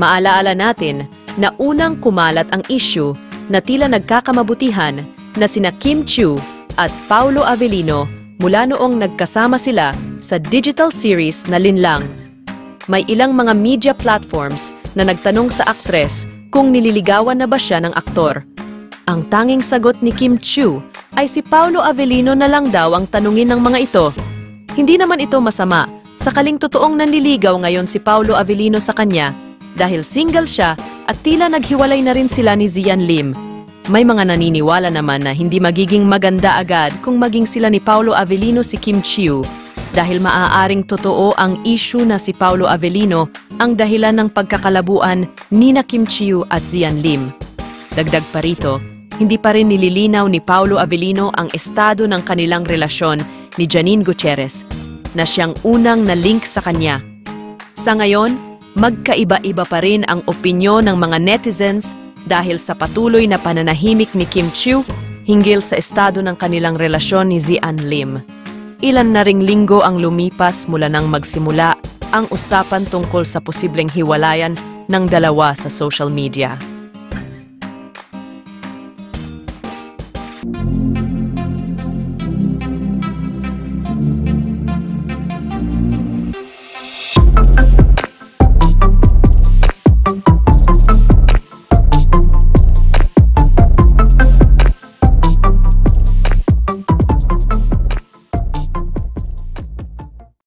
Maalaala natin na unang kumalat ang issue na tila nagkakamabutihan na sina Kim Chiu at Paolo Avellino mula noong nagkasama sila sa digital series na Linlang. May ilang mga media platforms na nagtanong sa aktres kung nililigawan na ba siya ng aktor. Ang tanging sagot ni Kim Chiu ay si Paolo Avellino na lang daw ang tanungin ng mga ito. Hindi naman ito masama, sakaling totoong nanliligaw ngayon si Paolo Avellino sa kanya dahil single siya at tila naghiwalay na rin sila ni Zian Lim. May mga naniniwala naman na hindi magiging maganda agad kung maging sila ni Paolo Avellino si Kim Chiu dahil maaaring totoo ang issue na si Paolo Avellino ang dahilan ng pagkakalabuan ni na Kim Chiu at Zian Lim. Dagdag pa rito, hindi pa rin nililinaw ni Paolo Avellino ang estado ng kanilang relasyon ni Janine Gutierrez na siyang unang na-link sa kanya. Sa ngayon, magkaiba-iba pa rin ang opinyon ng mga netizens dahil sa patuloy na pananahimik ni Kim Chiu hinggil sa estado ng kanilang relasyon ni Zian Lim. Ilan na ring linggo ang lumipas mula nang magsimula ang usapan tungkol sa posibleng hiwalayan ng dalawa sa social media.